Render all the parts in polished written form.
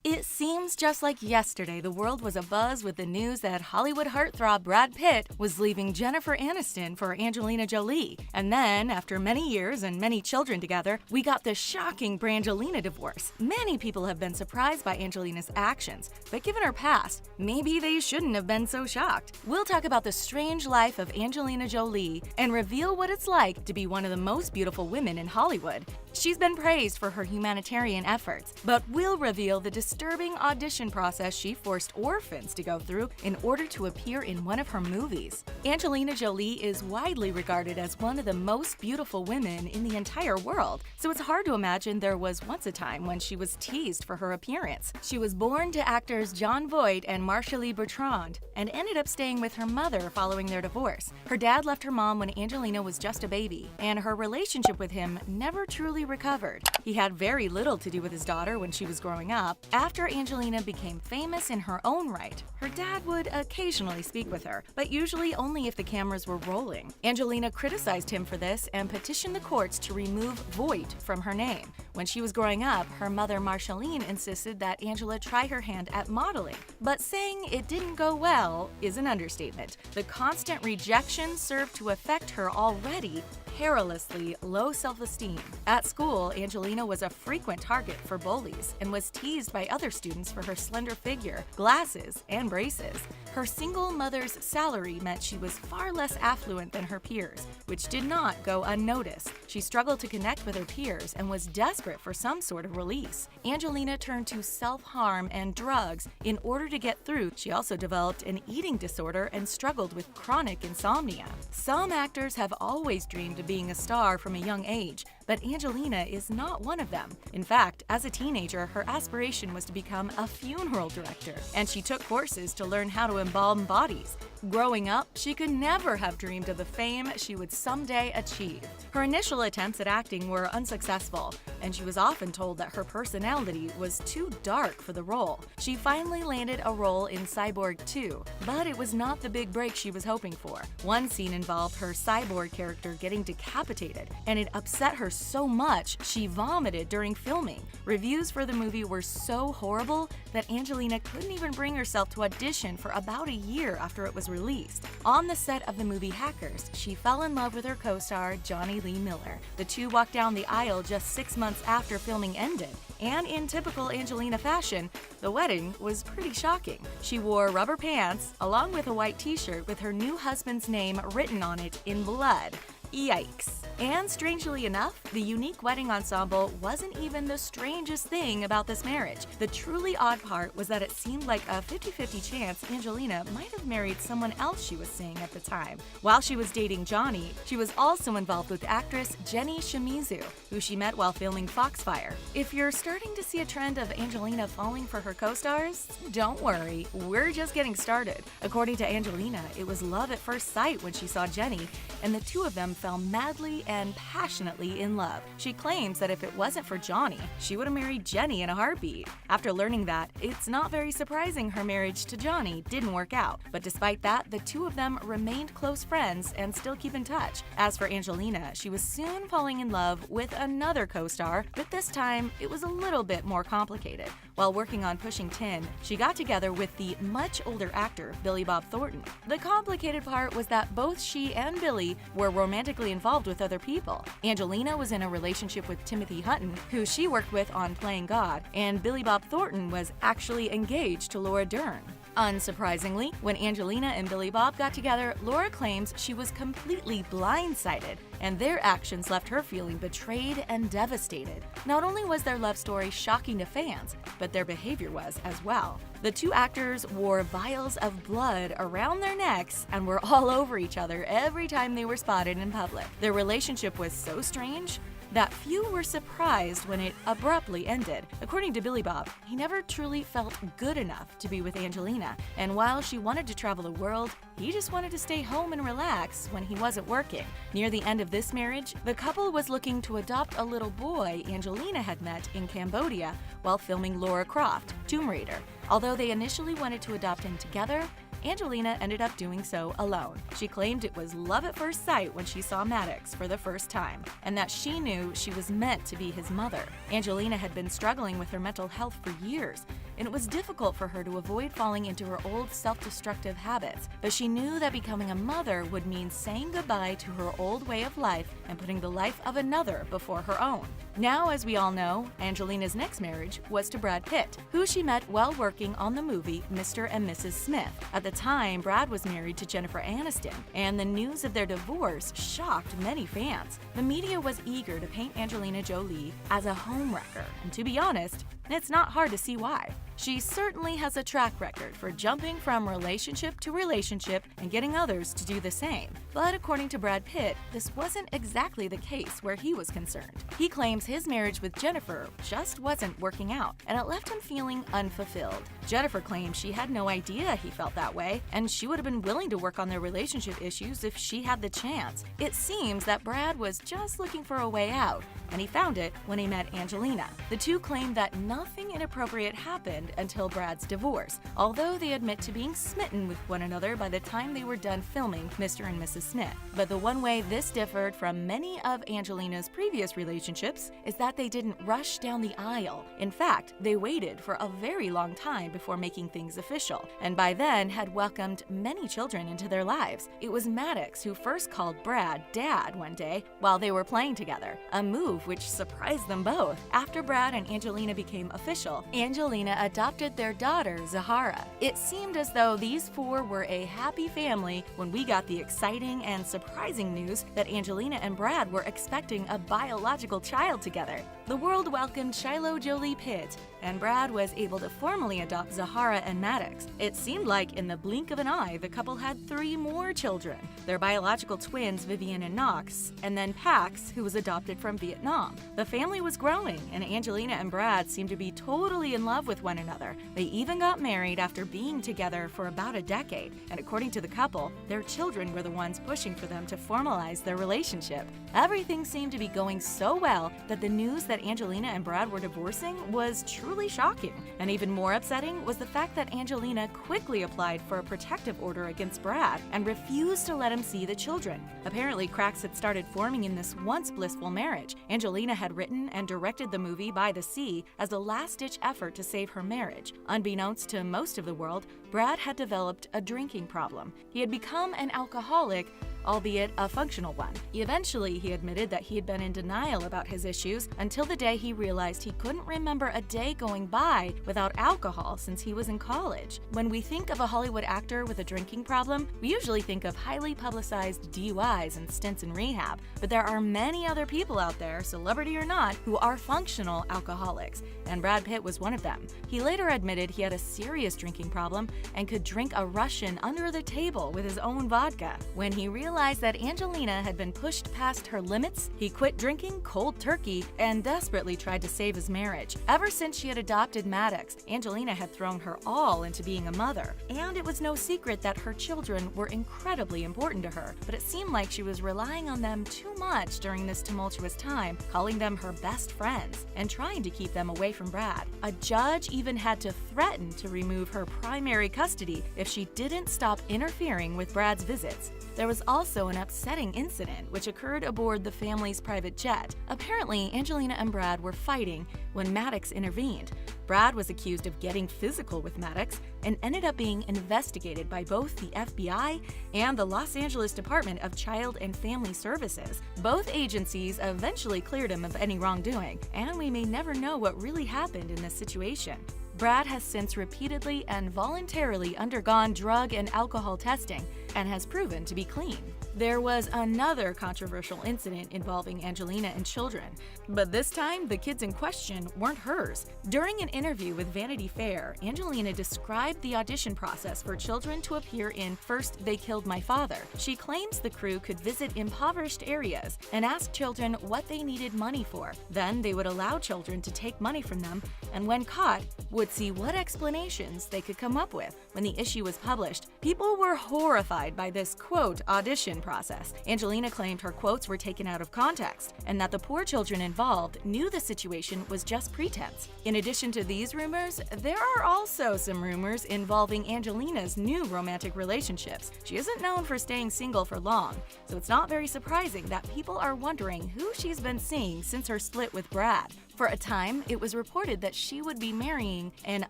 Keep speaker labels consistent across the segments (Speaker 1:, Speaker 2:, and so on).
Speaker 1: It seems just like yesterday the world was abuzz with the news that Hollywood heartthrob Brad Pitt was leaving Jennifer Aniston for Angelina Jolie. And then, after many years and many children together, we got the shocking Brangelina divorce. Many people have been surprised by Angelina's actions, but given her past, maybe they shouldn't have been so shocked. We'll talk about the strange life of Angelina Jolie and reveal what it's like to be one of the most beautiful women in Hollywood. She's been praised for her humanitarian efforts, but we'll reveal the disturbing audition process she forced orphans to go through in order to appear in one of her movies. Angelina Jolie is widely regarded as one of the most beautiful women in the entire world, so it's hard to imagine there was once a time when she was teased for her appearance. She was born to actors Jon Voight and Marshall Bertrand, and ended up staying with her mother following their divorce. Her dad left her mom when Angelina was just a baby, and her relationship with him never truly recovered. He had very little to do with his daughter when she was growing up. After Angelina became famous in her own right, her dad would occasionally speak with her, but usually only if the cameras were rolling. Angelina criticized him for this and petitioned the courts to remove Voight from her name. When she was growing up, her mother Marceline insisted that Angela try her hand at modeling, but saying it didn't go well is an understatement. The constant rejection served to affect her already perilously low self-esteem. At school, Angelina was a frequent target for bullies and was teased by other students for her slender figure, glasses, and braces. Her single mother's salary meant she was far less affluent than her peers, which did not go unnoticed. She struggled to connect with her peers and was desperate for some sort of release. Angelina turned to self-harm and drugs in order to get through. She also developed an eating disorder and struggled with chronic insomnia. Some actors have always dreamed of being a star from a young age, but Angelina is not one of them. In fact, as a teenager, her aspiration was to become a funeral director, and she took courses to learn how to embalm bodies. Growing up, she could never have dreamed of the fame she would someday achieve. Her initial attempts at acting were unsuccessful, and she was often told that her personality was too dark for the role. She finally landed a role in Cyborg 2, but it was not the big break she was hoping for. One scene involved her cyborg character getting decapitated, and it upset her so much she vomited during filming. Reviews for the movie were so horrible that Angelina couldn't even bring herself to audition for about a year after it was released. On the set of the movie Hackers, she fell in love with her co-star Johnny Lee Miller. The two walked down the aisle just 6 months after filming ended, and in typical Angelina fashion, the wedding was pretty shocking. She wore rubber pants along with a white t-shirt with her new husband's name written on it in blood. Yikes. And strangely enough, the unique wedding ensemble wasn't even the strangest thing about this marriage. The truly odd part was that it seemed like a 50-50 chance Angelina might have married someone else she was seeing at the time. While she was dating Johnny, she was also involved with actress Jenny Shimizu, who she met while filming Foxfire. If you're starting to see a trend of Angelina falling for her co-stars, don't worry, we're just getting started. According to Angelina, it was love at first sight when she saw Jenny, and the two of them fell madly and passionately in love. She claims that if it wasn't for Johnny, she would have married Jenny in a heartbeat. After learning that, it's not very surprising her marriage to Johnny didn't work out. But despite that, the two of them remained close friends and still keep in touch. As for Angelina, she was soon falling in love with another co-star, but this time it was a little bit more complicated. While working on Pushing Tin, she got together with the much older actor Billy Bob Thornton. The complicated part was that both she and Billy were romantically involved with other people. Angelina was in a relationship with Timothy Hutton, who she worked with on Playing God, and Billy Bob Thornton was actually engaged to Laura Dern. Unsurprisingly, when Angelina and Billy Bob got together, Laura claims she was completely blindsided, and their actions left her feeling betrayed and devastated. Not only was their love story shocking to fans, but their behavior was as well. The two actors wore vials of blood around their necks and were all over each other every time they were spotted in public. Their relationship was so strange that few were surprised when it abruptly ended. According to Billy Bob, he never truly felt good enough to be with Angelina, and while she wanted to travel the world, he just wanted to stay home and relax when he wasn't working. Near the end of this marriage, the couple was looking to adopt a little boy Angelina had met in Cambodia while filming Lara Croft, Tomb Raider. Although they initially wanted to adopt him together, Angelina ended up doing so alone. She claimed it was love at first sight when she saw Maddox for the first time, and that she knew she was meant to be his mother. Angelina had been struggling with her mental health for years. and it was difficult for her to avoid falling into her old self-destructive habits. But she knew that becoming a mother would mean saying goodbye to her old way of life and putting the life of another before her own. Now, as we all know, Angelina's next marriage was to Brad Pitt, who she met while working on the movie Mr. and Mrs. Smith. At the time, Brad was married to Jennifer Aniston, and the news of their divorce shocked many fans. The media was eager to paint Angelina Jolie as a homewrecker, and to be honest, it's not hard to see why. She certainly has a track record for jumping from relationship to relationship and getting others to do the same. But according to Brad Pitt, this wasn't exactly the case where he was concerned. He claims his marriage with Jennifer just wasn't working out, and it left him feeling unfulfilled. Jennifer claims she had no idea he felt that way, and she would have been willing to work on their relationship issues if she had the chance. It seems that Brad was just looking for a way out, and he found it when he met Angelina. The two claim that nothing inappropriate happened until Brad's divorce, although they admit to being smitten with one another by the time they were done filming Mr. and Mrs. Smith. But the one way this differed from many of Angelina's previous relationships is that they didn't rush down the aisle. In fact, they waited for a very long time before making things official, and by then had welcomed many children into their lives. It was Maddox who first called Brad Dad one day while they were playing together, a move which surprised them both. After Brad and Angelina became official, Angelina adopted their daughter, Zahara. It seemed as though these four were a happy family when we got the exciting and surprising news that Angelina and Brad were expecting a biological child together. The world welcomed Shiloh Jolie Pitt, and Brad was able to formally adopt Zahara and Maddox. It seemed like in the blink of an eye, the couple had 3 more children, their biological twins Vivian and Knox, and then Pax, who was adopted from Vietnam. The family was growing, and Angelina and Brad seemed to be totally in love with one another. They even got married after being together for about a decade, and according to the couple, their children were the ones pushing for them to formalize their relationship. Everything seemed to be going so well that the news that Angelina and Brad were divorcing was truly shocking. And even more upsetting was the fact that Angelina quickly applied for a protective order against Brad and refused to let him see the children. Apparently, cracks had started forming in this once blissful marriage. Angelina had written and directed the movie By the Sea as a last-ditch effort to save her marriage. Unbeknownst to most of the world, Brad had developed a drinking problem. He had become an alcoholic, albeit a functional one. Eventually, he admitted that he had been in denial about his issues until the day he realized he couldn't remember a day going by without alcohol since he was in college. When we think of a Hollywood actor with a drinking problem, we usually think of highly publicized DUIs and stints in rehab, but there are many other people out there, celebrity or not, who are functional alcoholics, and Brad Pitt was one of them. He later admitted he had a serious drinking problem and could drink a Russian under the table with his own vodka. When he realized that Angelina had been pushed past her limits, he quit drinking cold turkey and desperately tried to save his marriage. Ever since she had adopted Maddox, Angelina had thrown her all into being a mother, and it was no secret that her children were incredibly important to her, but it seemed like she was relying on them too much during this tumultuous time, calling them her best friends and trying to keep them away from Brad. A judge even had to threaten to remove her primary custody if she didn't stop interfering with Brad's visits. There was also an upsetting incident which occurred aboard the family's private jet. Apparently, Angelina and Brad were fighting when Maddox intervened. Brad was accused of getting physical with Maddox and ended up being investigated by both the FBI and the Los Angeles Department of Child and Family Services. Both agencies eventually cleared him of any wrongdoing, and we may never know what really happened in this situation. Brad has since repeatedly and voluntarily undergone drug and alcohol testing and has proven to be clean. There was another controversial incident involving Angelina and children, but this time the kids in question weren't hers. During an interview with Vanity Fair, Angelina described the audition process for children to appear in First They Killed My Father. She claims the crew could visit impoverished areas and ask children what they needed money for. Then they would allow children to take money from them, and when caught, would see what explanations they could come up with. When the issue was published, people were horrified by this, quote, audition process. Angelina claimed her quotes were taken out of context and that the poor children involved knew the situation was just pretense. In addition to these rumors, there are also some rumors involving Angelina's new romantic relationships. She isn't known for staying single for long, so it's not very surprising that people are wondering who she's been seeing since her split with Brad. For a time, it was reported that she would be marrying an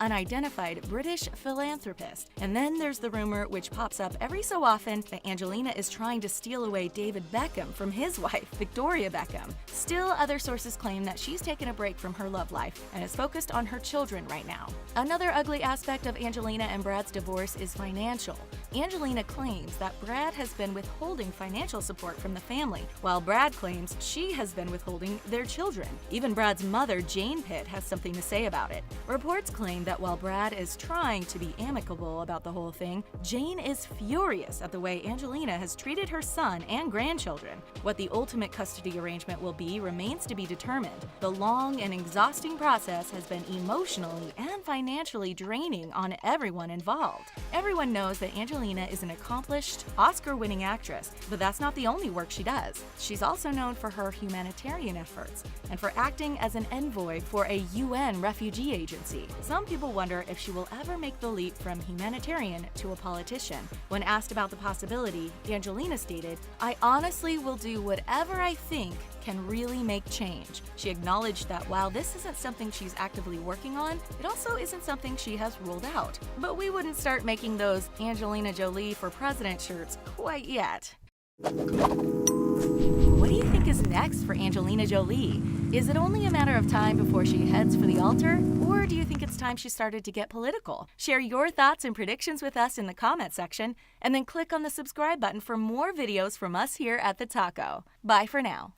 Speaker 1: unidentified British philanthropist. And then there's the rumor, which pops up every so often, that Angelina is trying to steal away David Beckham from his wife, Victoria Beckham. Still, other sources claim that she's taken a break from her love life and is focused on her children right now. Another ugly aspect of Angelina and Brad's divorce is financial. Angelina claims that Brad has been withholding financial support from the family, while Brad claims she has been withholding their children. Even Brad's mother, Jane Pitt, has something to say about it. Reports claim that while Brad is trying to be amicable about the whole thing, Jane is furious at the way Angelina has treated her son and grandchildren. What the ultimate custody arrangement will be remains to be determined. The long and exhausting process has been emotionally and financially draining on everyone involved. Everyone knows that Angelina is an accomplished, Oscar-winning actress, but that's not the only work she does. She's also known for her humanitarian efforts and for acting as an envoy for a UN refugee agency. Some people wonder if she will ever make the leap from humanitarian to a politician. When asked about the possibility, Angelina stated, "I honestly will do whatever I think can really make change." She acknowledged that while this isn't something she's actively working on, it also isn't something she has ruled out. But we wouldn't start making those Angelina Jolie for president shirts quite yet. What do you think is next for Angelina Jolie? Is it only a matter of time before she heads for the altar? Or do you think it's time she started to get political? Share your thoughts and predictions with us in the comment section, and then click on the subscribe button for more videos from us here at TheTalko. Bye for now.